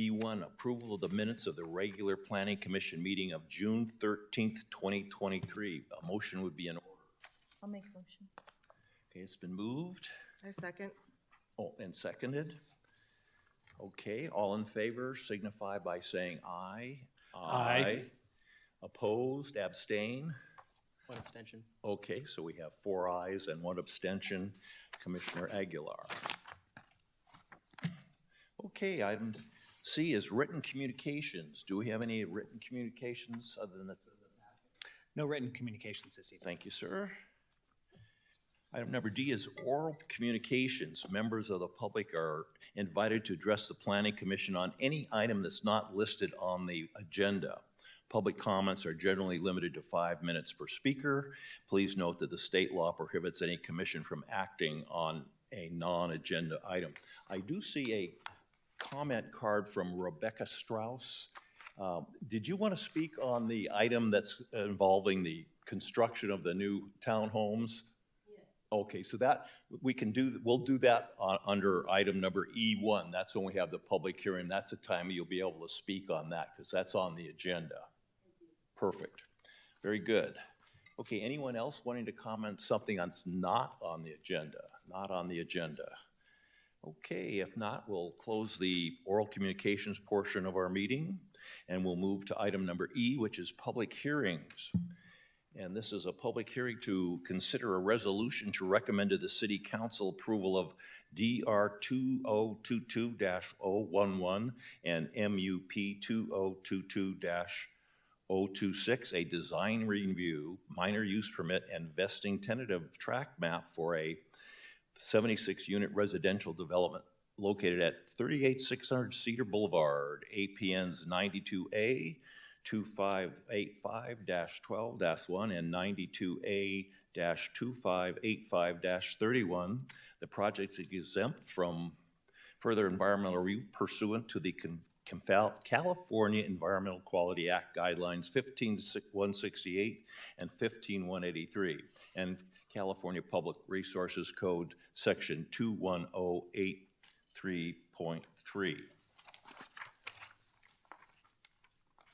B1, approval of the minutes of the regular Planning Commission meeting of June 13th, 2023. A motion would be in order. I'll make a motion. Okay, it's been moved. I second. Oh, and seconded. Okay, all in favor signify by saying aye. Aye. Opposed, abstain. One abstention. Okay, so we have 4 ayes and 1 abstention. Commissioner Aguilar. Okay, item C is written communications. Do we have any written communications other than the? No written communications this evening. Thank you, sir. Item number D is oral communications. Members of the public are invited to address the Planning Commission on any item that's not listed on the agenda. Public comments are generally limited to 5 minutes per speaker. Please note that the state law prohibits any commission from acting on a non-agenda item. I do see a comment card from Rebecca Strauss. Did you want to speak on the item that's involving the construction of the new townhomes? Okay, so that we'll do that under item number E1. That's when we have the public hearing. That's the time you'll be able to speak on that because that's on the agenda. Perfect. Very good. Okay, anyone else wanting to comment something that's not on the agenda? Not on the agenda. Okay, if not, we'll close the oral communications portion of our meeting and we'll move to item number E, which is public hearings. And this is a public hearing to consider a resolution to recommend to the City Council approval of DR 2022-011 and MUP 2022-026, a design review, minor use permit, and vesting tentative tract map for a 76-unit residential development located at 38600 Cedar Boulevard, APNs 92A 2585-12-1 and 92A-2585-31. The project is exempt from further environmental review pursuant to the California Environmental Quality Act guidelines 15168 and 15183 and California Public Resources Code section 21083.3.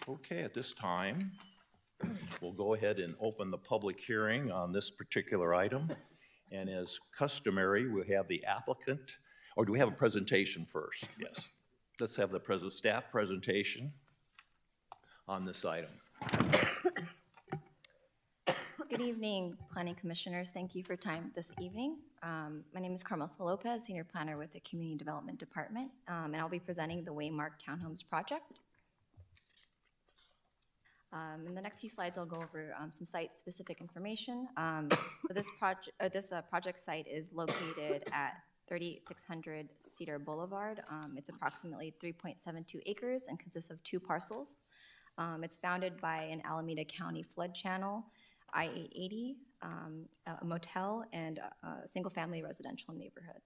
Okay, at this time, we'll go ahead and open the public hearing on this particular item. And as customary, we have the applicant, or do we have a presentation first? Yes. Let's have the staff presentation on this item. Good evening, Planning Commissioners. Thank you for your time this evening. My name is Carmelsa Lopez, Senior Planner with the Community Development Department, and I'll be presenting the Waymark Townhomes project. In the next few slides, I'll go over some site-specific information. So this project site is located at 38600 Cedar Boulevard. It's approximately 3.72 acres and consists of 2 parcels. It's bounded by an Alameda County flood channel, I-880, a motel, and a single-family residential neighborhood.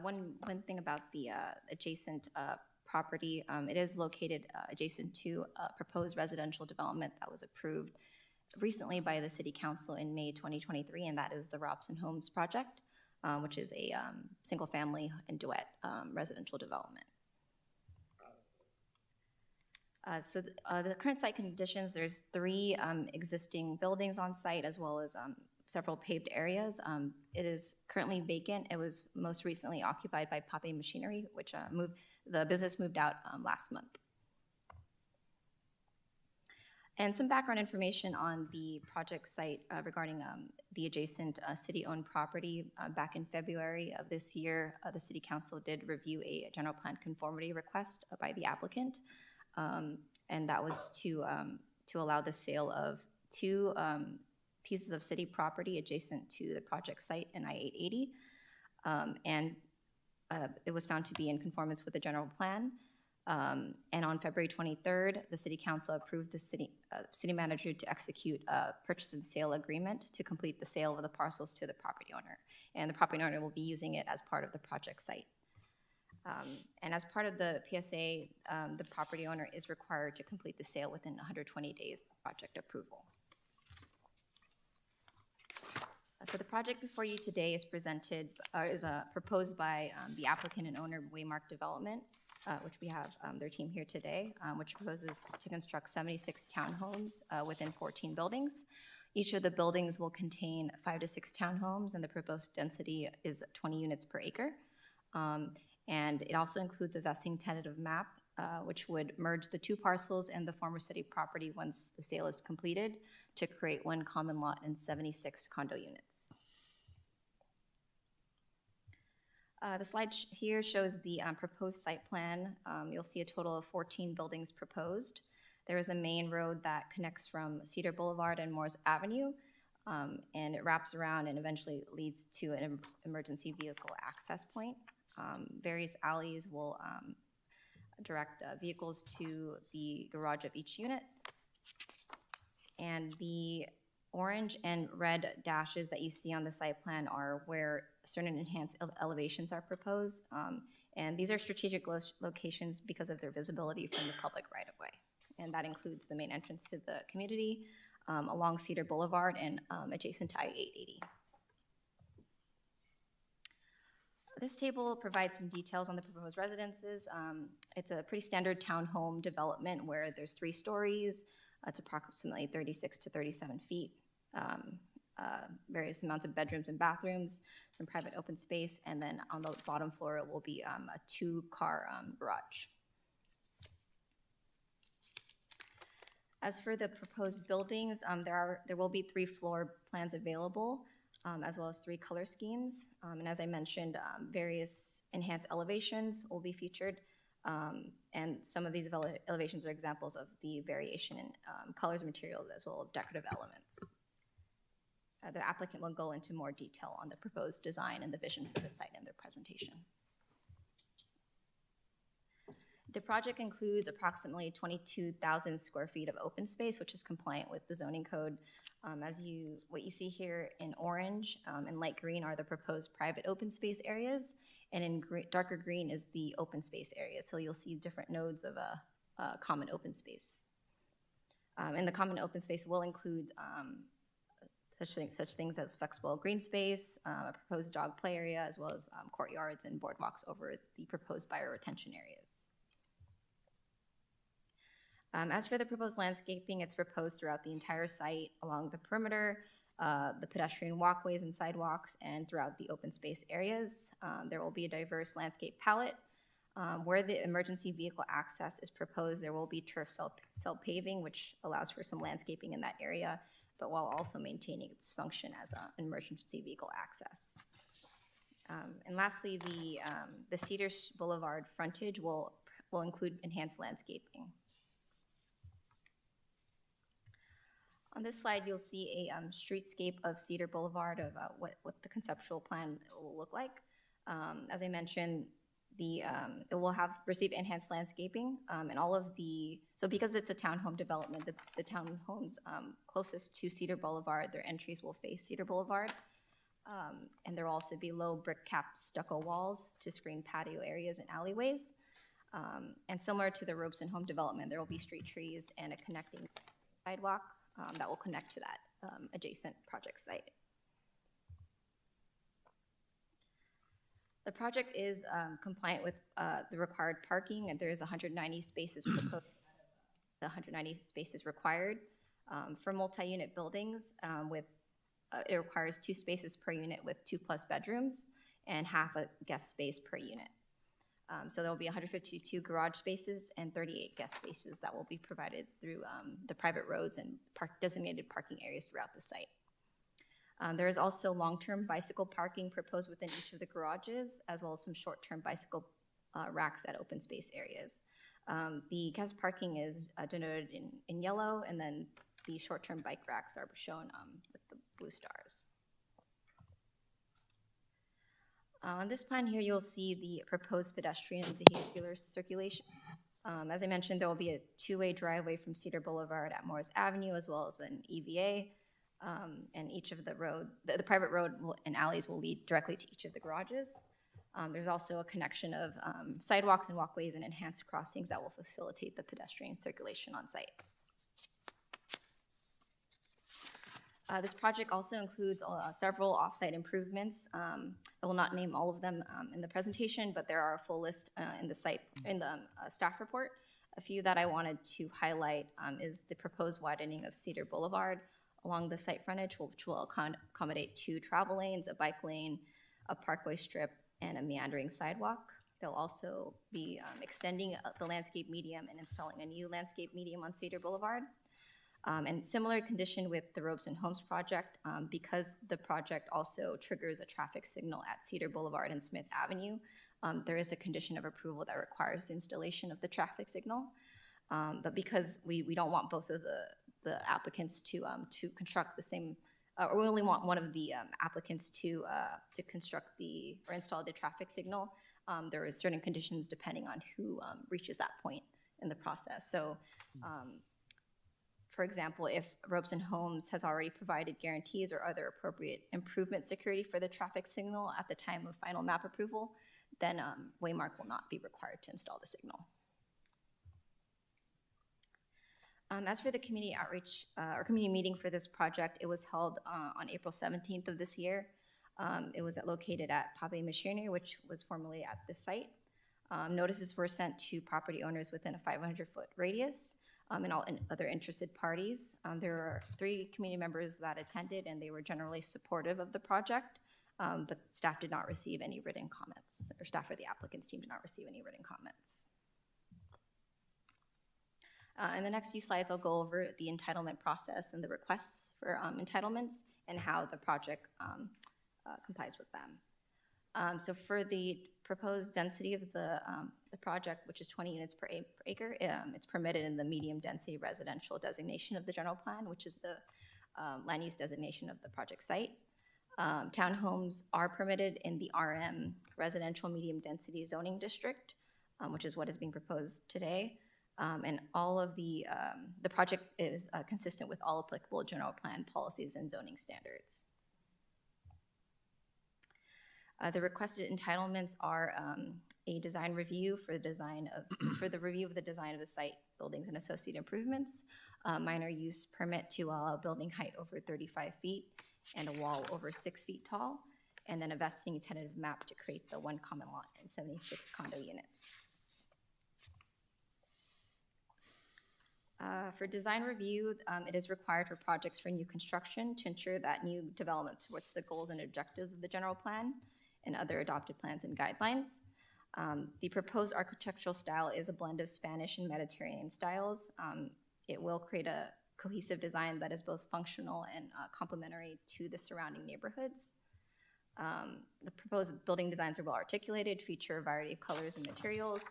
One thing about the adjacent property, it is located adjacent to a proposed residential development that was approved recently by the City Council in May 2023, and that is the Robson Homes project, which is a single-family and duet residential development. So the current site conditions, there's 3 existing buildings on site as well as several paved areas. It is currently vacant. It was most recently occupied by Pape Machinery, which the business moved out last month. And some background information on the project site regarding the adjacent city-owned property. Back in February of this year, the City Council did review a general plan conformity request by the applicant, and that was to allow the sale of 2 pieces of city property adjacent to the project site in I-880, and it was found to be in conformance with the general plan. And on February 23rd, the City Council approved the city manager to execute a purchase and sale agreement to complete the sale of the parcels to the property owner. And the property owner will be using it as part of the project site. And as part of the PSA, the property owner is required to complete the sale within 120 days of project approval. So the project before you today is proposed by the applicant and owner of Waymark Development, which we have their team here today, which proposes to construct 76 townhomes within 14 buildings. Each of the buildings will contain 5 to 6 townhomes, and the proposed density is 20 units per acre. And it also includes a vesting tentative map, which would merge the 2 parcels and the former city property once the sale is completed to create 1 common lot and 76 condo units. The slide here shows the proposed site plan. You'll see a total of 14 buildings proposed. There is a main road that connects from Cedar Boulevard and Morris Avenue, and it wraps around and eventually leads to an emergency vehicle access point. Various alleys will direct vehicles to the garage of each unit. And the orange and red dashes that you see on the site plan are where certain enhanced elevations are proposed. And these are strategic locations because of their visibility from the public right-of-way. And that includes the main entrance to the community along Cedar Boulevard and adjacent to I-880. This table provides some details on the proposed residences. It's a pretty standard townhome development where there's 3 stories. It's approximately 36 to 37 feet. Various amounts of bedrooms and bathrooms, some private open space, and then on the bottom floor it will be a 2-car garage. As for the proposed buildings, there will be 3 floor plans available, as well as 3 color schemes. And as I mentioned, various enhanced elevations will be featured. And some of these elevations are examples of the variation in colors, materials, as well as decorative elements. The applicant will go into more detail on the proposed design and the vision for the site in their presentation. The project includes approximately 22,000 square feet of open space, which is compliant with the zoning code. What you see here in orange and light green are the proposed private open space areas, and in darker green is the open space area. So you'll see different nodes of a common open space. And the common open space will include such things as flexible green space, a proposed dog play area, as well as courtyards and boardwalks over the proposed buyer retention areas. As for the proposed landscaping, it's proposed throughout the entire site along the perimeter, the pedestrian walkways and sidewalks, and throughout the open space areas. There will be a diverse landscape palette. Where the emergency vehicle access is proposed, there will be turf cell paving, which allows for some landscaping in that area, but while also maintaining its function as an emergency vehicle access. And lastly, the Cedar Boulevard frontage will include enhanced landscaping. On this slide, you'll see a streetscape of Cedar Boulevard of what the conceptual plan will look like. As I mentioned, it will receive enhanced landscaping, and so because it's a townhome development, the townhomes closest to Cedar Boulevard, their entries will face Cedar Boulevard. And there will also be low brick capped stucco walls to screen patio areas and alleyways. And similar to the Robeson home development, there will be street trees and a connecting sidewalk that will connect to that adjacent project site. The project is compliant with the required parking, and there is 190 spaces proposed, the 190 spaces required. For multi-unit buildings, it requires 2 spaces per unit with 2+ bedrooms and half a guest space per unit. So there will be 152 garage spaces and 38 guest spaces that will be provided through the private roads and designated parking areas throughout the site. There is also long-term bicycle parking proposed within each of the garages, as well as some short-term bicycle racks at open space areas. The guest parking is denoted in yellow, and then the short-term bike racks are shown with the blue stars. On this plan here, you'll see the proposed pedestrian and vehicular circulation. As I mentioned, there will be a 2-way driveway from Cedar Boulevard at Morris Avenue, as well as an EVA. And each of the private road and alleys will lead directly to each of the garages. There's also a connection of sidewalks and walkways and enhanced crossings that will facilitate the pedestrian circulation on site. This project also includes several offsite improvements. I will not name all of them in the presentation, but there are a full list in the staff report. A few that I wanted to highlight is the proposed widening of Cedar Boulevard along the site frontage, which will accommodate 2 travel lanes, a bike lane, a parkway strip, and a meandering sidewalk. They'll also be extending the landscape medium and installing a new landscape medium on Cedar Boulevard. And similar condition with the Robeson Homes project, because the project also triggers a traffic signal at Cedar Boulevard and Smith Avenue, there is a condition of approval that requires the installation of the traffic signal. But because we don't want both of the applicants to construct the same, or we only want one of the applicants to construct or install the traffic signal, there are certain conditions depending on who reaches that point in the process. So, for example, if Robeson Homes has already provided guarantees or other appropriate improvement security for the traffic signal at the time of final map approval, then Waymark will not be required to install the signal. As for the community outreach or community meeting for this project, it was held on April 17th of this year. It was located at Pape Machinery, which was formerly at the site. Notices were sent to property owners within a 500-foot radius and all other interested parties. There were 3 community members that attended, and they were generally supportive of the project, but staff did not receive any written comments, or staff or the applicant's team did not receive any written comments. In the next few slides, I'll go over the entitlement process and the requests for entitlements and how the project complies with them. So for the proposed density of the project, which is 20 units per acre, it's permitted in the medium density residential designation of the general plan, which is the land use designation of the project site. Townhomes are permitted in the RM residential medium density zoning district, which is what is being proposed today. And all of the project is consistent with all applicable general plan policies and zoning standards. The requested entitlements are a design review for the review of the design of the site, buildings, and associated improvements, minor use permit to allow building height over 35 feet and a wall over 6 feet tall, and then a vesting tentative map to create the 1 common lot and 76 condo units. For design review, it is required for projects for new construction to ensure that new development supports the goals and objectives of the general plan and other adopted plans and guidelines. The proposed architectural style is a blend of Spanish and Mediterranean styles. It will create a cohesive design that is both functional and complementary to the surrounding neighborhoods. The proposed building designs are well articulated, feature a variety of colors and materials,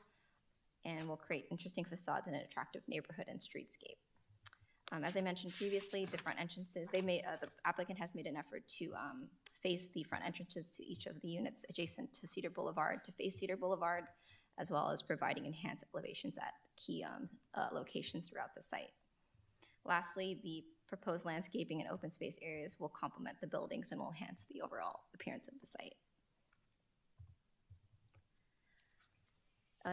and will create interesting facades in an attractive neighborhood and streetscape. As I mentioned previously, the front entrances, the applicant has made an effort to face the front entrances to each of the units adjacent to Cedar Boulevard to face Cedar Boulevard, as well as providing enhanced elevations at key locations throughout the site. Lastly, the proposed landscaping and open space areas will complement the buildings and will enhance the overall appearance of the site.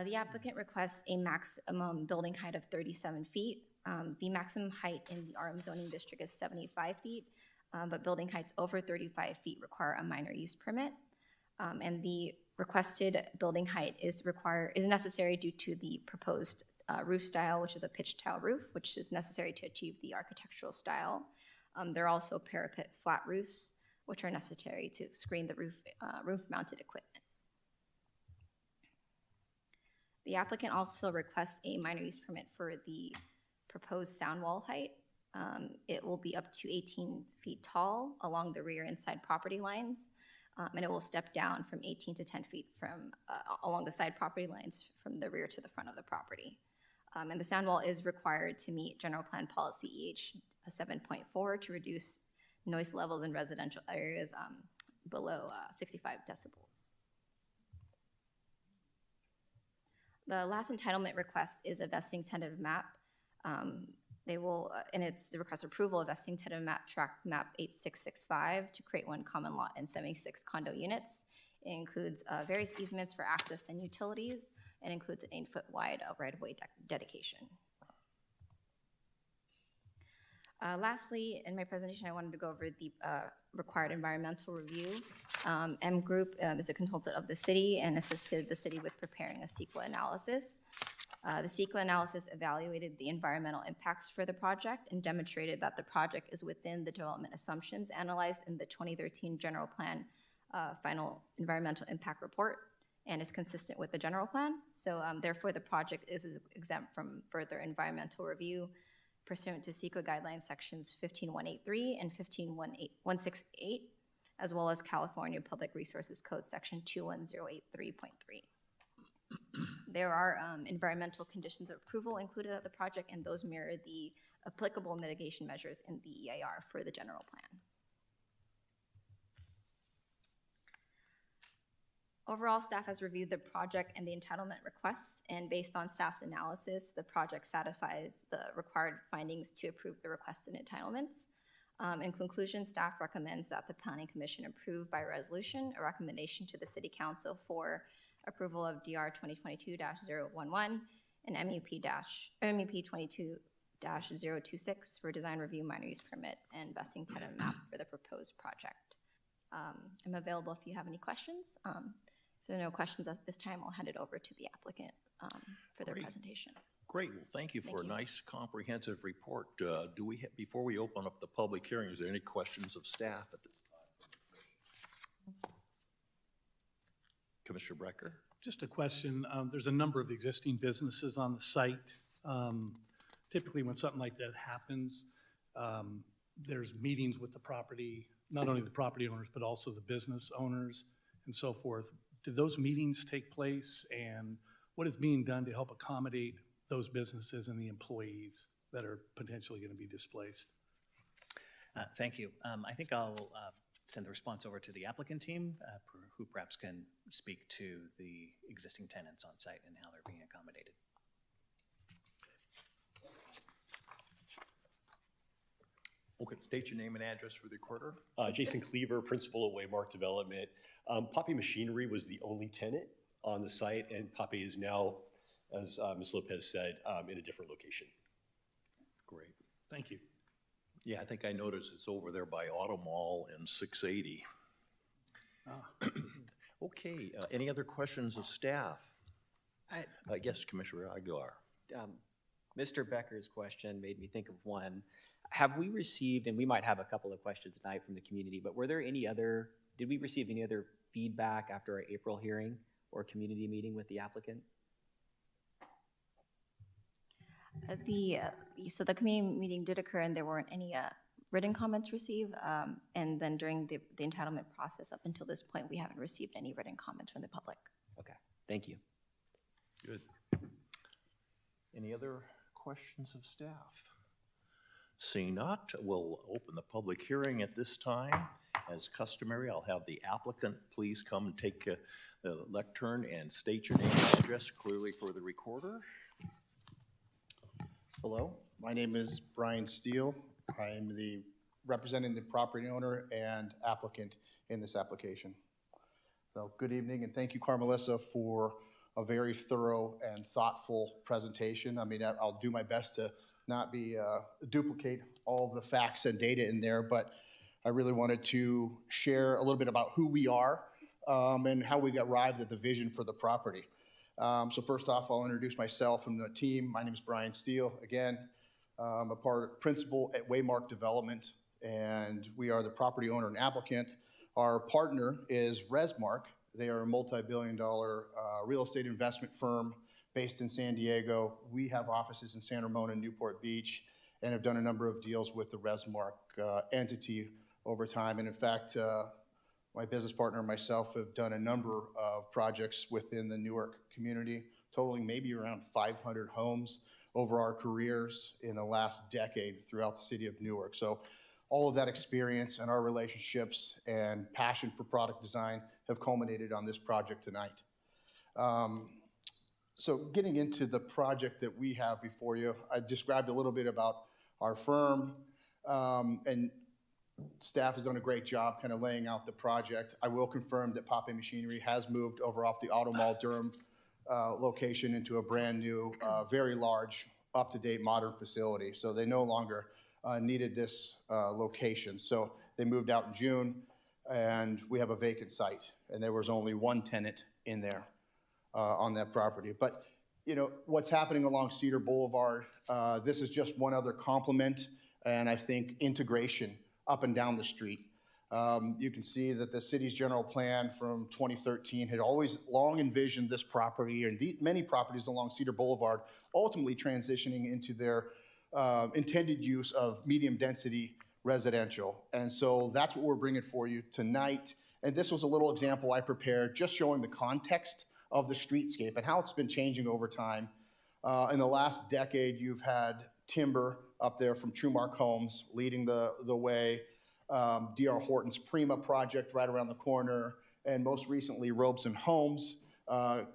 The applicant requests a maximum building height of 37 feet. The maximum height in the RM zoning district is 75 feet, but building heights over 35 feet require a minor use permit. And the requested building height is necessary due to the proposed roof style, which is a pitched tile roof, which is necessary to achieve the architectural style. There are also parapet flat roofs, which are necessary to screen the roof-mounted equipment. The applicant also requests a minor use permit for the proposed sound wall height. It will be up to 18 feet tall along the rear and side property lines, and it will step down from 18 to 10 feet from along the side property lines from the rear to the front of the property. And the sound wall is required to meet general plan policy EH 7.4 to reduce noise levels in residential areas below 65 decibels. The last entitlement request is a vesting tentative map. They will, and it's the request approval of vesting tentative map tract map 8665 to create 1 common lot and 76 condo units. It includes various easements for access and utilities, and includes an 8-foot wide right-of-way dedication. Lastly, in my presentation, I wanted to go over the required environmental review. M Group is a consultant of the city and assisted the city with preparing a CEQA analysis. The CEQA analysis evaluated the environmental impacts for the project and demonstrated that the project is within the development assumptions analyzed in the 2013 General Plan Final Environmental Impact Report and is consistent with the general plan. So therefore, the project is exempt from further environmental review pursuant to CEQA guidelines sections 15183 and 15168, as well as California Public Resources Code section 21083.3. There are environmental conditions of approval included at the project, and those mirror the applicable mitigation measures in the EIR for the general plan. Overall, staff has reviewed the project and the entitlement requests, and based on staff's analysis, the project satisfies the required findings to approve the requested entitlements. In conclusion, staff recommends that the Planning Commission approve by resolution a recommendation to the City Council for approval of DR 2022-011 and MUP 22-026 for design review, minor use permit, and vesting tentative map for the proposed project. I'm available if you have any questions. If there are no questions at this time, I'll hand it over to the applicant for their presentation. Great, well, thank you for a nice comprehensive report. Before we open up the public hearing, is there any questions of staff at the time? Commissioner Brecker? Just a question. There's a number of existing businesses on the site. Typically, when something like that happens, there's meetings with the property, not only the property owners, but also the business owners and so forth. Do those meetings take place, and what is being done to help accommodate those businesses and the employees that are potentially going to be displaced? Thank you. I think I'll send the response over to the applicant team, who perhaps can speak to the existing tenants on site and how they're being accommodated. Okay, state your name and address for the recorder. Jason Cleaver, principal at Waymark Development. Poppy Machinery was the only tenant on the site, and Poppy is now, as Ms. Lopez said, in a different location. Great. Thank you. Yeah, I think I noticed it's over there by Auto Mall and 680. Okay, any other questions of staff? Yes, Commissioner Aguilar. Mr. Becker's question made me think of one. Have we received, and we might have a couple of questions tonight from the community, but did we receive any other feedback after our April hearing or community meeting with the applicant? So the community meeting did occur, and there weren't any written comments received. And then during the entitlement process up until this point, we haven't received any written comments from the public. Okay, thank you. Good. Any other questions of staff? Seeing not, we'll open the public hearing at this time. As customary, I'll have the applicant please come and take the lectern and state your name and address clearly for the recorder. Hello, my name is Brian Steele. I am representing the property owner and applicant in this application. So good evening, and thank you, Carmelissa, for a very thorough and thoughtful presentation. I mean, I'll do my best to not duplicate all the facts and data in there, but I really wanted to share a little bit about who we are and how we arrived at the vision for the property. So first off, I'll introduce myself and the team. My name is Brian Steele. Again, I'm a principal at Waymark Development, and we are the property owner and applicant. Our partner is Resmark. They are a multi-billion-dollar real estate investment firm based in San Diego. We have offices in Santa Ramona and Newport Beach, and have done a number of deals with the Resmark entity over time. And in fact, my business partner and myself have done a number of projects within the Newark community, totaling maybe around 500 homes over our careers in the last decade throughout the city of Newark. So all of that experience and our relationships and passion for product design have culminated on this project tonight. So getting into the project that we have before you, I described a little bit about our firm, and staff has done a great job kind of laying out the project. I will confirm that Poppy Machinery has moved over off the Auto Mall Durham location into a brand new, very large, up-to-date modern facility. So they no longer needed this location. So they moved out in June, and we have a vacant site, and there was only one tenant in there on that property. But you know, what's happening along Cedar Boulevard, this is just one other complement, and I think integration up and down the street. You can see that the city's general plan from 2013 had always long envisioned this property and many properties along Cedar Boulevard ultimately transitioning into their intended use of medium density residential. And so that's what we're bringing for you tonight. And this was a little example I prepared just showing the context of the streetscape and how it's been changing over time. In the last decade, you've had timber up there from Trumark Homes leading the way, D.R. Horton's Prima project right around the corner, and most recently Robeson Homes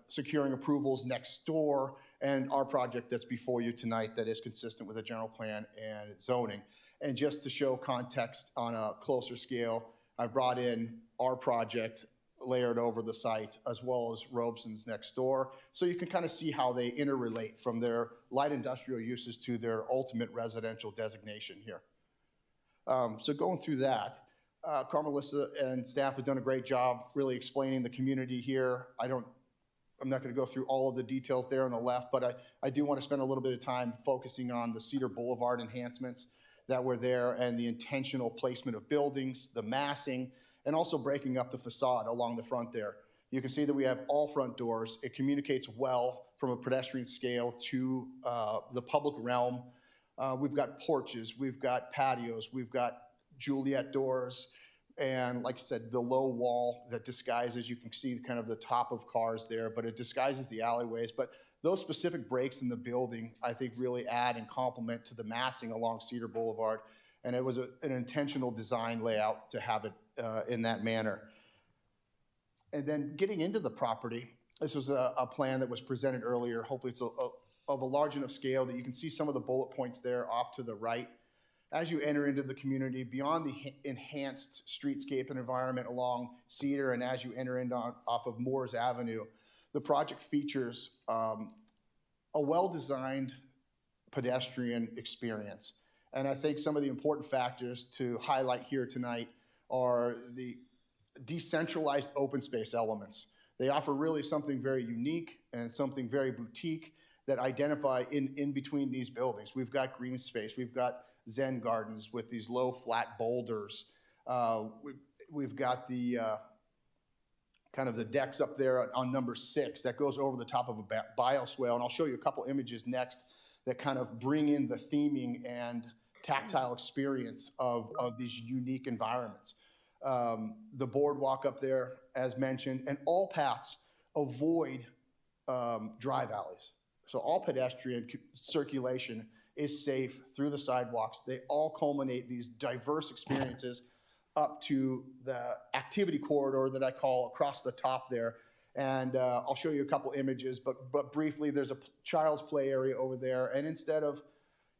securing approvals next door, and our project that's before you tonight that is consistent with the general plan and zoning. And just to show context on a closer scale, I've brought in our project layered over the site as well as Robeson's next door, so you can kind of see how they interrelate from their light industrial uses to their ultimate residential designation here. So going through that, Carmelissa and staff have done a great job really explaining the community here. I'm not going to go through all of the details there on the left, but I do want to spend a little bit of time focusing on the Cedar Boulevard enhancements that were there and the intentional placement of buildings, the massing, and also breaking up the facade along the front there. You can see that we have all front doors. It communicates well from a pedestrian scale to the public realm. We've got porches, we've got patios, we've got Juliet doors, and like I said, the low wall that disguises, you can see kind of the top of cars there, but it disguises the alleyways. But those specific breaks in the building, I think, really add and complement to the massing along Cedar Boulevard. And it was an intentional design layout to have it in that manner. And then getting into the property, this was a plan that was presented earlier. Hopefully it's of a large enough scale that you can see some of the bullet points there off to the right. As you enter into the community, beyond the enhanced streetscape and environment along Cedar, and as you enter into off of Moores Avenue, the project features a well-designed pedestrian experience. And I think some of the important factors to highlight here tonight are the decentralized open space elements. They offer really something very unique and something very boutique that identify in between these buildings. We've got green space, we've got Zen gardens with these low flat boulders. We've got the kind of the decks up there on number 6 that goes over the top of a bioswale, and I'll show you a couple images next that kind of bring in the theming and tactile experience of these unique environments. The boardwalk up there, as mentioned, and all paths avoid drive alleys. So all pedestrian circulation is safe through the sidewalks. They all culminate these diverse experiences up to the activity corridor that I call across the top there. And I'll show you a couple images, but briefly, there's a child's play area over there. And instead of,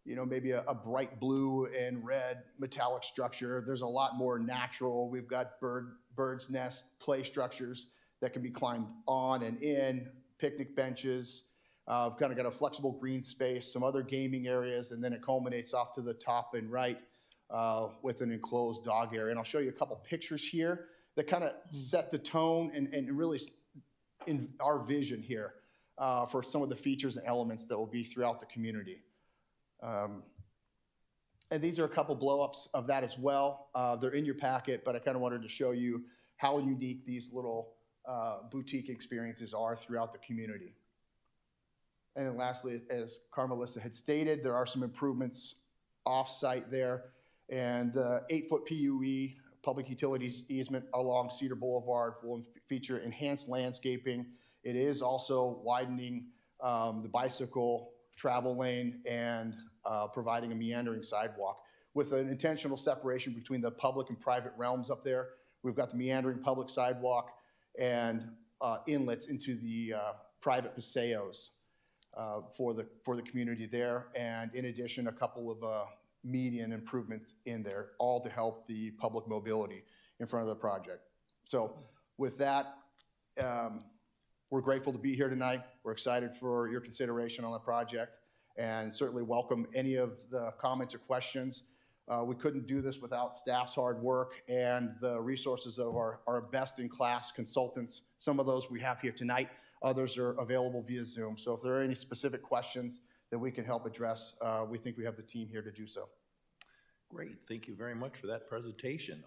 you know, maybe a bright blue and red metallic structure, there's a lot more natural. We've got bird's nest play structures that can be climbed on and in, picnic benches. We've kind of got a flexible green space, some other gaming areas, and then it culminates off to the top and right with an enclosed dog area. And I'll show you a couple pictures here that kind of set the tone and really in our vision here for some of the features and elements that will be throughout the community. And these are a couple blow-ups of that as well. They're in your packet, but I kind of wanted to show you how unique these little boutique experiences are throughout the community. And then lastly, as Carmelissa had stated, there are some improvements off-site there, and the 8-foot PUE, public utilities easement along Cedar Boulevard, will feature enhanced landscaping. It is also widening the bicycle travel lane and providing a meandering sidewalk with an intentional separation between the public and private realms up there. We've got the meandering public sidewalk and inlets into the private paseos for the community there, and in addition, a couple of median improvements in there, all to help the public mobility in front of the project. So with that, we're grateful to be here tonight. We're excited for your consideration on the project, and certainly welcome any of the comments or questions. We couldn't do this without staff's hard work and the resources of our best-in-class consultants. Some of those we have here tonight, others are available via Zoom. So if there are any specific questions that we can help address, we think we have the team here to do so. Great, thank you very much for that presentation.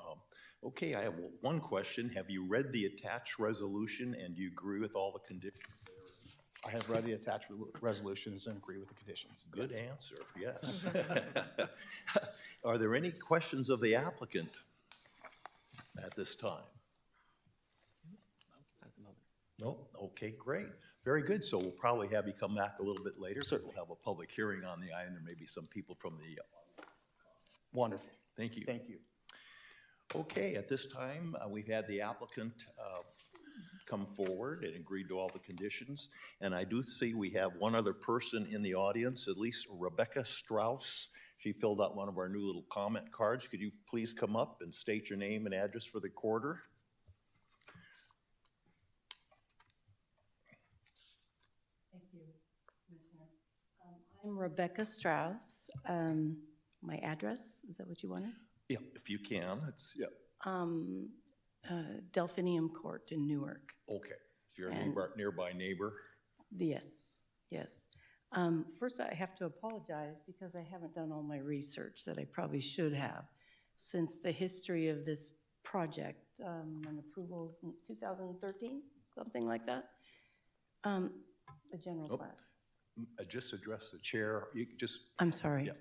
Okay, I have one question. Have you read the attached resolution and do you agree with all the conditions? I have read the attached resolutions and agree with the conditions. Good Yes. answer, yes. Are there any questions of the applicant at this time? No? Okay, great. Very good. So we'll probably have you come back a little bit later. Certainly. We'll have a public hearing on the item. There may be some people from the... Wonderful. Thank you. Thank you. Okay, at this time, we've had the applicant come forward and agreed to all the conditions. And I do see we have one other person in the audience, at least Rebecca Strauss. She filled out one of our new little comment cards. Could you please come up and state your name and address for the recorder? Thank you, Commissioner. I'm Rebecca Strauss. My address, is that what you wanted? Yeah, if you can, it's, yeah. Delphinium Court in Newark. Okay, so you're a nearby neighbor? Yes, yes. First, I have to apologize because I haven't done all my research that I probably should have since the history of this project and approvals in 2013, something like that. The general plan. Just address the chair. You could just... I'm sorry. Yeah.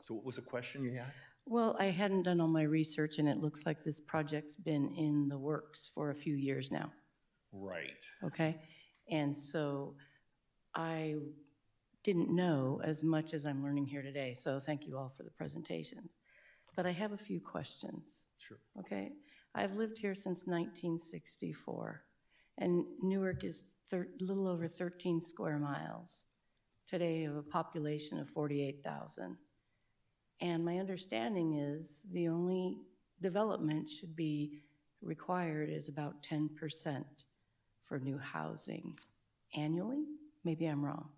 So what was the question you had? Well, I hadn't done all my research, and it looks like this project's been in the works for a few years now. Right. Okay? And so I didn't know as much as I'm learning here today, so thank you all for the presentations. But I have a few questions. Sure. Okay? I've lived here since 1964, and Newark is a little over 13 square miles. Today, of a population of 48,000. And my understanding is the only development should be required is about 10% for new housing annually. Maybe I'm wrong.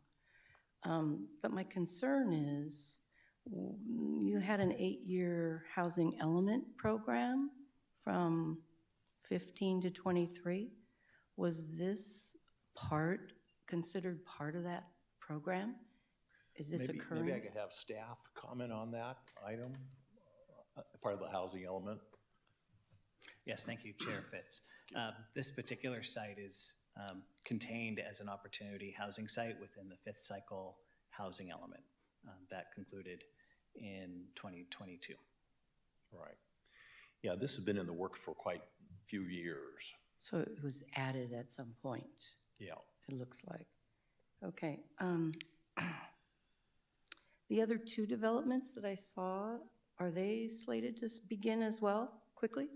But my concern is you had an 8-year housing element program from 15 to 23. Was this considered part of that program? Is this occurring? Maybe I could have staff comment on that item, part of the housing element. Yes, thank you, Chair Fitz. This particular site is contained as an opportunity housing site within the 5th cycle housing element that concluded in 2022. Right. Yeah, this has been in the works for quite a few years. So it was added at some point, Yeah. it looks like. Okay. The other 2 developments that I saw, are they slated to begin as well, quickly?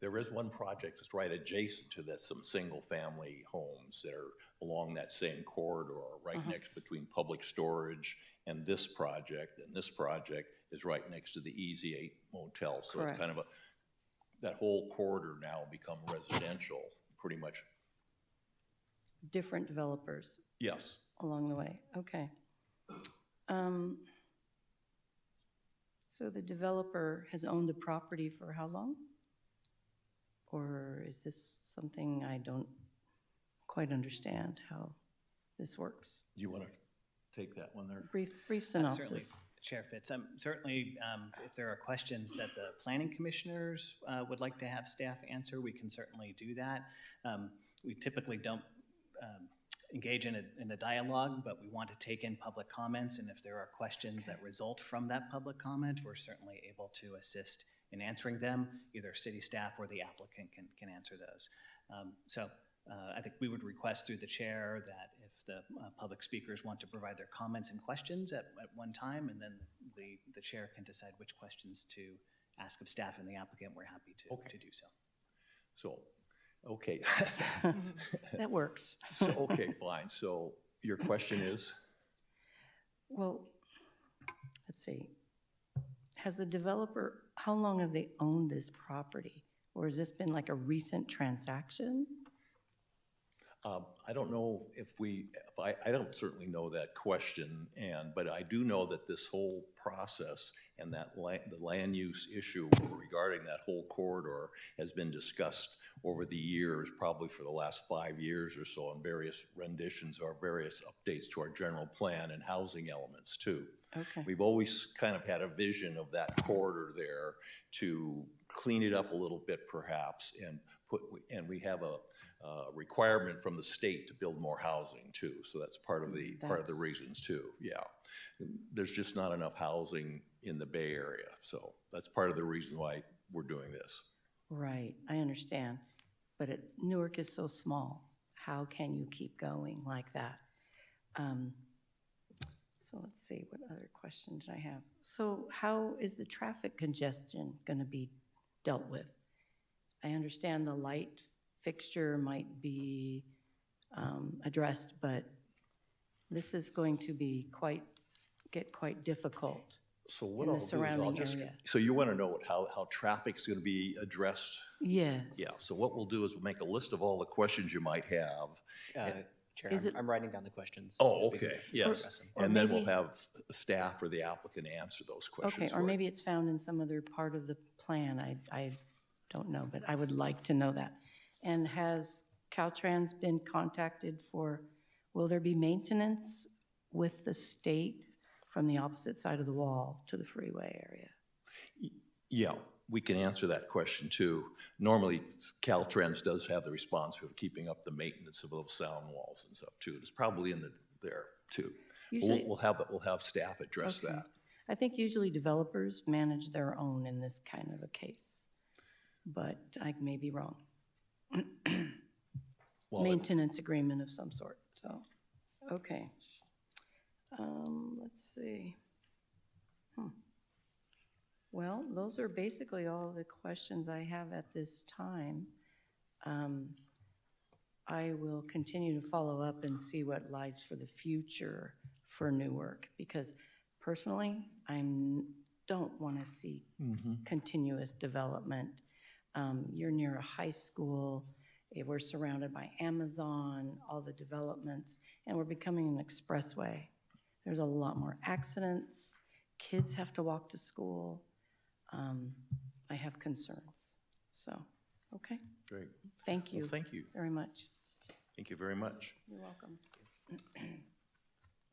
There is one project that's right adjacent to this, some single-family homes that are along that same corridor, right next between public storage and this project. And this project is right next to the Easy 8 Motel. So Correct. it's kind of that whole corridor now become residential, pretty much. Different developers Yes. along the way, okay. So the developer has owned the property for how long? Or is this something I don't quite understand how this works? Do you want to take that one there? Brief Certainly, synopsis. Chair Fitz. Certainly, if there are questions that the planning commissioners would like to have staff answer, we can certainly do that. We typically don't engage in a dialogue, but we want to take in public comments, and if there are questions that result from that public comment, we're certainly able to assist in answering them. Either city staff or the applicant can answer those. I think we would request through the chair that if the public speakers want to provide their comments and questions at one time, and then the chair can decide which questions to ask of staff and the applicant, we're happy to do so. So, okay. That works. So, okay, fine. So your question is? Well, let's see. Has the developer, how long have they owned this property? Or has this been like a recent transaction? I don't know if I don't certainly know that question, but I do know that this whole process and the land use issue regarding that whole corridor has been discussed over the years, probably for the last 5 years or so, in various renditions or various updates to our general plan and housing elements too. Okay. We've always kind of had a vision of that corridor there to clean it up a little bit perhaps, and we have a requirement from the state to build more housing too. So that's part of the reasons too. Yeah, there's just not enough housing in the Bay Area, so that's part of the reason why we're doing this. Right, I understand. But Newark is so small. How can you keep going like that? So let's see, what other questions I have? So how is the traffic congestion going to be dealt with? I understand the light fixture might be addressed, but this is going to be get quite difficult. So what in I'll the do is surrounding area. so you want to know how traffic's going to be addressed? Yes. Yeah, so what we'll do is we'll make a list of all the questions you might have. Chair, Is I'm writing down the questions. Oh, as we okay, discuss yes. them. Or And then we'll maybe- have staff or the applicant answer those questions. Okay, or maybe it's found in some other part of the plan. I don't know, but I would like to know that. And has Caltrans been contacted will there be maintenance with the state from the opposite side of the wall to the freeway area? Yeah, we can answer that question too. Normally, Caltrans does have the responsibility of keeping up the maintenance of those sound walls and stuff too. It's probably in there too. Usually- We'll have staff address Okay. that. I think usually developers manage their own in this kind of a case, but I may be wrong. Well, Maintenance agreement of some sort, so, okay. Let's see. Well, those are basically all the questions I have at this time. I will continue to follow up and see what lies for the future for Newark, because personally, I don't want to see continuous development. You're near a high school, we're surrounded by Amazon, all the developments, and we're becoming an expressway. There's a lot more accidents, kids have to walk to school. I have concerns, so, okay, Great. thank you. Well, thank you. Very much. Thank you very much. You're welcome.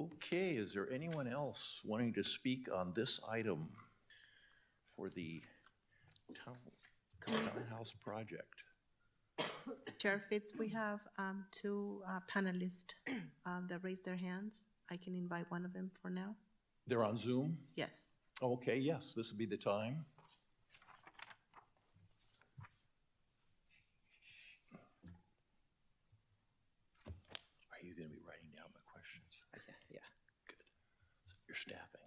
Okay, is there anyone else wanting to speak on this item for the townhouse project? Chair Fitz, we have two panelists that raised their hands. I can invite one of them for now. They're on Zoom? Yes. Okay, yes, this would be the time. Are you going to be writing down the questions? Yeah. Good. So you're staffing.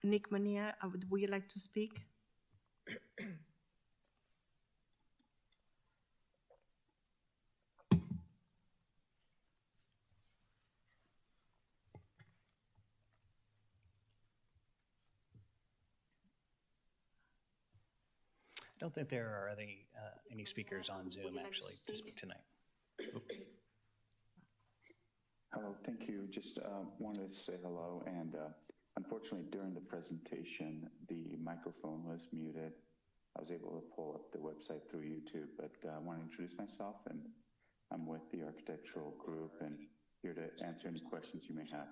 Nick Mania, would you like to speak? I don't think there are any speakers on Zoom actually to speak tonight. Hello, thank you. Just wanted to say hello, and unfortunately during the presentation the microphone was muted. I was able to pull up the website through YouTube, but I want to introduce myself, and I'm with the architectural group and here to answer any questions you may have.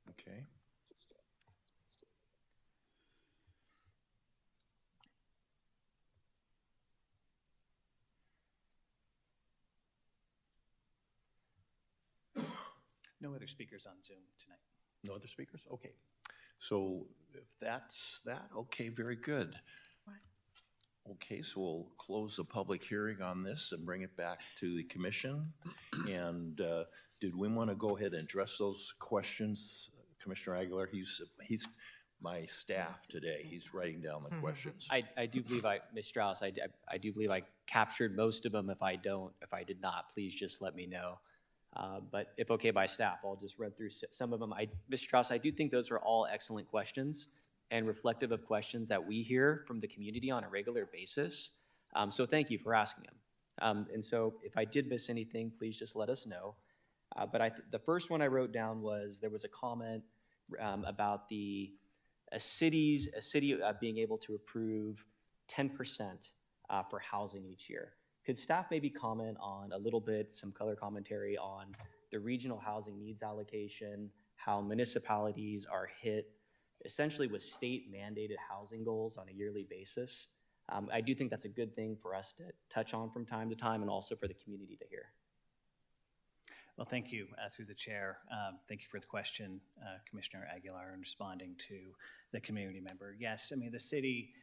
Okay. No other speakers on Zoom tonight. No other speakers? Okay. So if that's that, okay, very good. Okay, so we'll close the public hearing on this and bring it back to the commission. And did we want to go ahead and address those questions? Commissioner Aguilar, he's my staff today. He's writing down the questions. I do believe Ms. Strauss, I do believe I captured most of them. If I did not, please just let me know. But if okay by staff, I'll just read through some of them. Ms. Strauss, I do think those are all excellent questions and reflective of questions that we hear from the community on a regular basis. So thank you for asking them. And so if I did miss anything, please just let us know. But the first one I wrote down was there was a comment about a city being able to approve 10% for housing each year. Could staff maybe comment on a little bit, some color commentary on the regional housing needs allocation, how municipalities are hit essentially with state mandated housing goals on a yearly basis? I do think that's a good thing for us to touch on from time to time and also for the community to hear. Well, thank you through the chair. Thank you for the question, Commissioner Aguilar, in responding to the community member. Yes, I mean, the city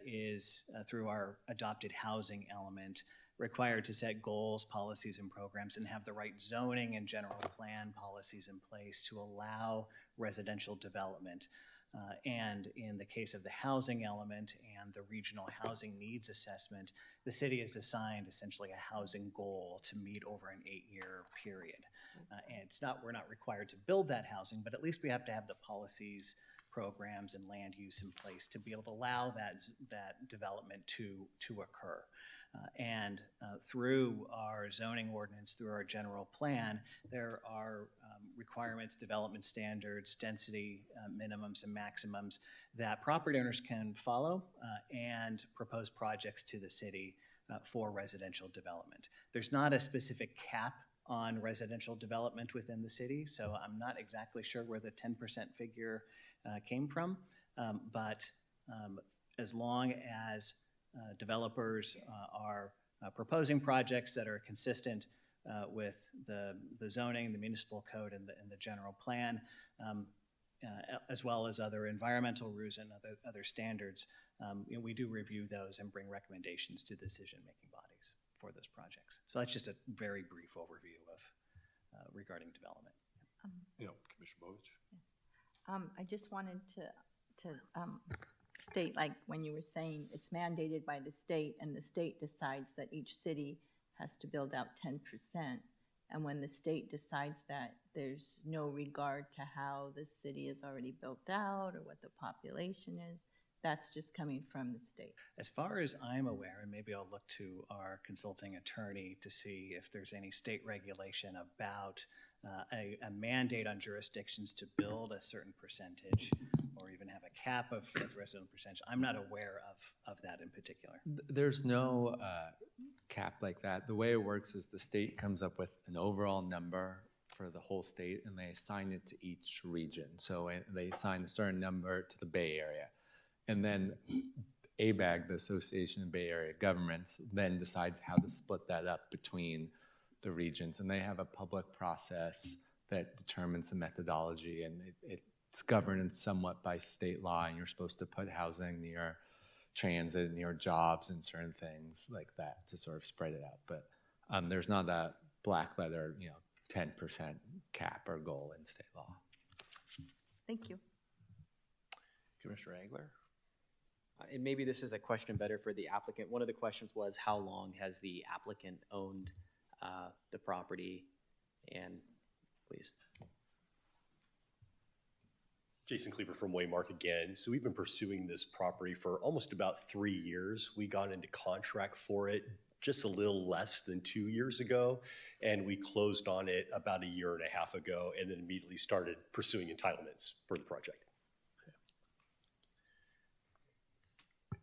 is, through our adopted housing element, required to set goals, policies, and programs and have the right zoning and general plan policies in place to allow residential development. And in the case of the housing element and the regional housing needs assessment, the city is assigned essentially a housing goal to meet over an 8-year period. And we're not required to build that housing, but at least we have to have the policies, programs, and land use in place to be able to allow that development to occur. And through our zoning ordinance, through our general plan, there are requirements, development standards, density minimums and maximums that property owners can follow and propose projects to the city for residential development. There's not a specific cap on residential development within the city, so I'm not exactly sure where the 10% figure came from, but as long as developers are proposing projects that are consistent with the zoning, the municipal code, and the general plan, as well as other environmental rules and other standards, we do review those and bring recommendations to decision-making bodies for those projects. So that's just a very brief overview of regarding development. Commissioner Bowich? I just wanted to state, like when you were saying it's mandated by the state and the state decides that each city has to build out 10%. And when the state decides that, there's no regard to how the city is already built out or what the population is. That's just coming from the state. As far as I'm aware, and maybe I'll look to our consulting attorney to see if there's any state regulation about a mandate on jurisdictions to build a certain percentage or even have a cap of resident percentage. I'm not aware of that in particular. There's no cap like that. The way it works is the state comes up with an overall number for the whole state and they assign it to each region. So they assign a certain number to the Bay Area. And then ABAG, the Association of Bay Area Governments, then decides how to split that up between the regions. And they have a public process that determines the methodology, and it's governed somewhat by state law, and you're supposed to put housing near transit, near jobs, and certain things like that to sort of spread it out. But there's not that black letter, 10% cap or goal in state law. Thank you. Commissioner Angler? And maybe this is a question better for the applicant. One of the questions was, how long has the applicant owned the property? And please. Jason Kleber from Waymark again. So we've been pursuing this property for almost about 3 years. We got into contract for it just a little less than 2 years ago, and we closed on it about 1.5 years ago, and then immediately started pursuing entitlements for the project.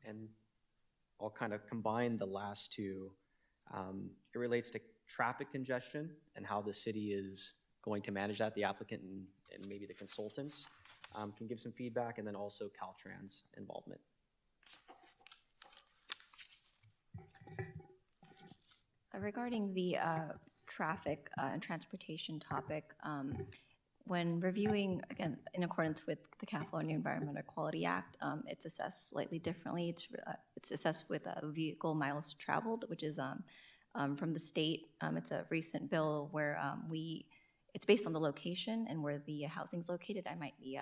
And I'll kind of combine the last two. It relates to traffic congestion and how the city is going to manage that. The applicant and maybe the consultants can give some feedback, and then also Caltrans involvement. Regarding the traffic and transportation topic, when reviewing, again, in accordance with the California Environmental Quality Act, it's assessed slightly differently. It's assessed with vehicle miles traveled, which is from the state. It's a recent bill where it's based on the location and where the housing's located. I might be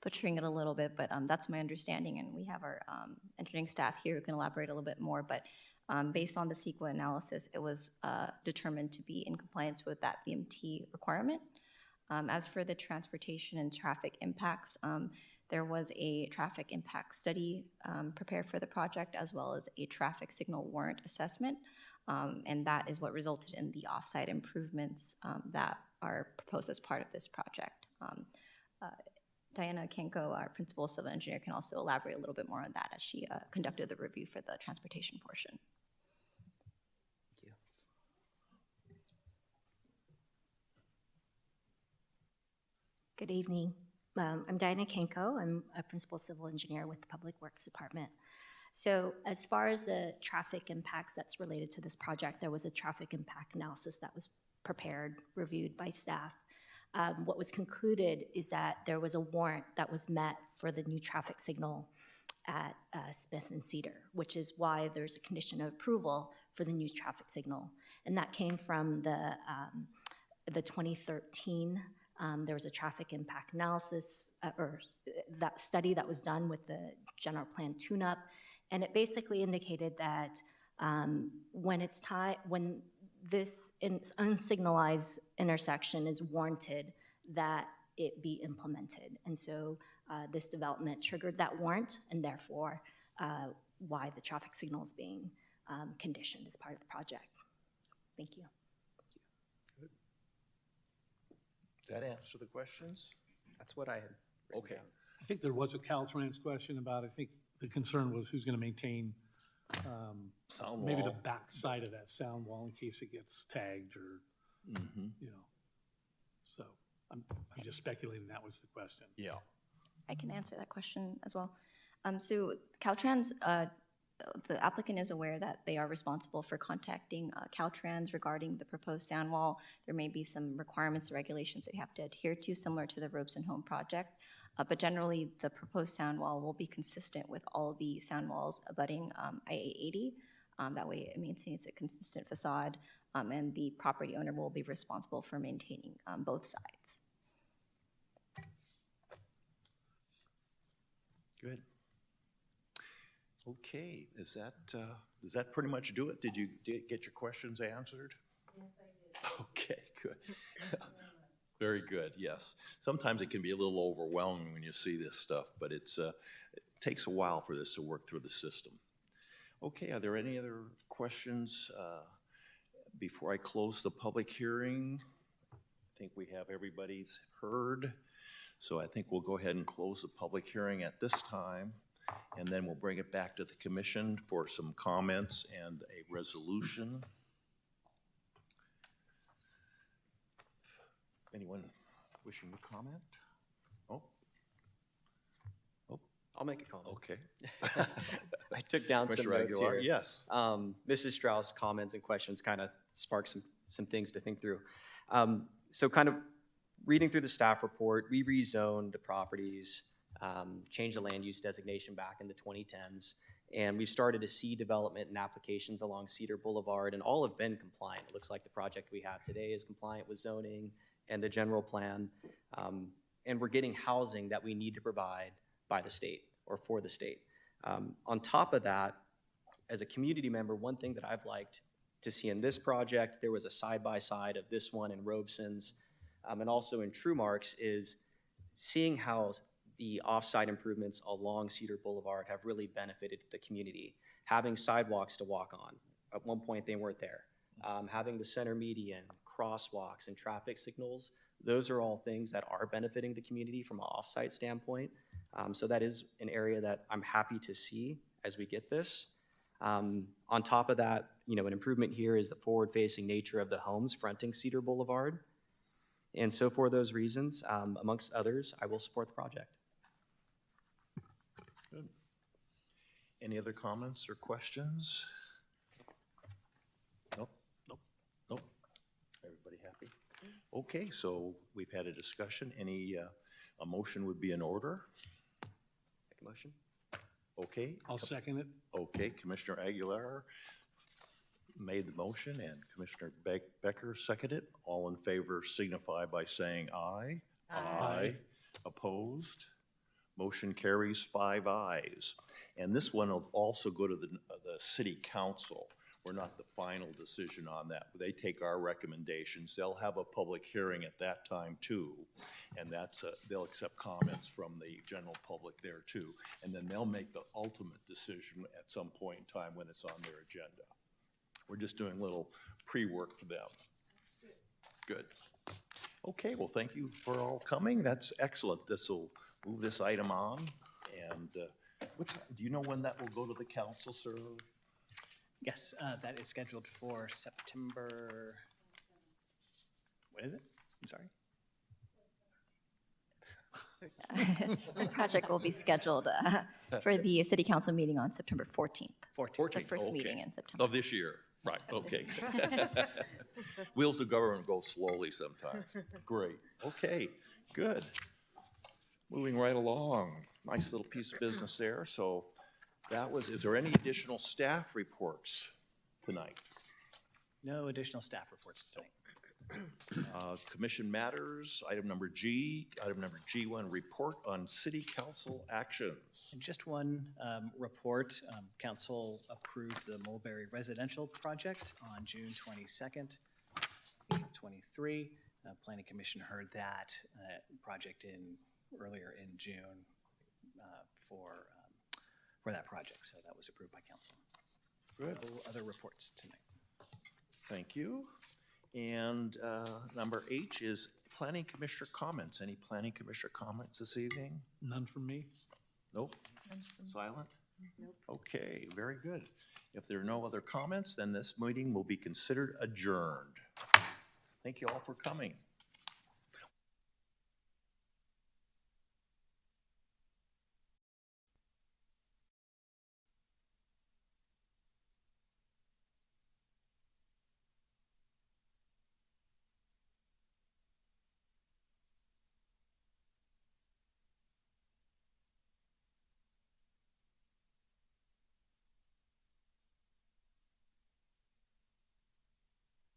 butchering it a little bit, but that's my understanding, and we have our engineering staff here who can elaborate a little bit more, but based on the CEQA analysis, it was determined to be in compliance with that VMT requirement. As for the transportation and traffic impacts, there was a traffic impact study prepared for the project, as well as a traffic signal warrant assessment, and that is what resulted in the offsite improvements that are proposed as part of this project. Diana Kenko, our principal civil engineer, can also elaborate a little bit more on that as she conducted the review for the transportation portion. Good evening. I'm Diana Kenko. I'm a principal civil engineer with the Public Works Department. So as far as the traffic impacts that's related to this project, there was a traffic impact analysis that was prepared, reviewed by staff. What was concluded is that there was a warrant that was met for the new traffic signal at Smith and Cedar, which is why there's a condition of approval for the new traffic signal. And that came from the 2013 there was a traffic impact analysis or that study that was done with the general plan tune-up, and it basically indicated that when this unsignalized intersection is warranted, that it be implemented. And so this development triggered that warrant, and therefore why the traffic signal is being conditioned as part of the project. Thank you. Does that answer the questions? That's what I had written Okay. down. I think there was a Caltrans question about, I think the concern was who's going to maintain Sound maybe the wall. back side of that sound wall in case it gets tagged or, you know. So I'm just speculating that was the question. Yeah. I can answer that question as well. So Caltrans, the applicant is aware that they are responsible for contacting Caltrans regarding the proposed sound wall. There may be some requirements or regulations that you have to adhere to, similar to the Robeson Home project. But generally, the proposed sound wall will be consistent with all the sound walls abutting I-880. That way it maintains a consistent facade, and the property owner will be responsible for maintaining both sides. Good. Okay, does that pretty much do it? Did you get your questions answered? Yes, I did. Okay, good. Very good, yes. Sometimes it can be a little overwhelming when you see this stuff, but it takes a while for this to work through the system. Okay, are there any other questions before I close the public hearing? I think we have everybody's heard, so I think we'll go ahead and close the public hearing at this time. And then we'll bring it back to the commission for some comments and a resolution. Anyone wishing to comment? Oh. I'll make a comment. Okay. I took down some Commissioner notes Aguilar, here. yes. Mrs. Strauss' comments and questions kind of sparked some things to think through. So kind of reading through the staff report, we rezoned the properties, changed the land use designation back in the 2010s, and we've started to see development and applications along Cedar Boulevard, and all have been compliant. It looks like the project we have today is compliant with zoning and the general plan, and we're getting housing that we need to provide by the state or for the state. On top of that, as a community member, one thing that I've liked to see in this project, there was a side-by-side of this one and Robeson's, and also in Trumark's, is seeing how the offsite improvements along Cedar Boulevard have really benefited the community. Having sidewalks to walk on, at one point they weren't there. Having the center median, crosswalks, and traffic signals, those are all things that are benefiting the community from an offsite standpoint. So that is an area that I'm happy to see as we get this. On top of that, you know, an improvement here is the forward-facing nature of the homes fronting Cedar Boulevard. And so for those reasons, amongst others, I will support the project. Good. Any other comments or questions? Nope. Nope. Nope. Everybody happy? Okay, so we've had a discussion. A motion would be in order? Make a motion? Okay. I'll second it. Okay, Commissioner Aguilar made the motion and Commissioner Becker seconded. All in favor signify by saying aye. Aye. Opposed? Motion carries 5 ayes. And this one will also go to the city council. We're not the final decision on that. They take our recommendations. They'll have a public hearing at that time too. And they'll accept comments from the general public there too. And then they'll make the ultimate decision at some point in time when it's on their agenda. We're just doing a little pre-work for them. Good. Okay, well, thank you for all coming. That's excellent. This will move this item on. And do you know when that will go to the council, sir? Yes, that is scheduled for September, what is it? I'm sorry. The project will be scheduled for the city council meeting on September 14th. 14th. The first Okay. meeting in September. Of this year, right, Of this okay. Wheels of government go slowly sometimes. Great, okay, good. Moving right along, nice little piece of business there. So is there any additional staff reports tonight? No additional staff reports tonight. Commission matters, item number G1, report on city council actions. And just one report, council approved the Mulberry Residential Project on June 22nd, 2023. Planning Commission heard that project earlier in June for that project, so that was approved by council. Good. No other reports tonight. Thank you. And number H is Planning Commissioner comments. Any Planning Commissioner comments this evening? None from me. Nope. Silent? Nope. Okay, very good. If there are no other comments, then this meeting will be considered adjourned. Thank you all for coming.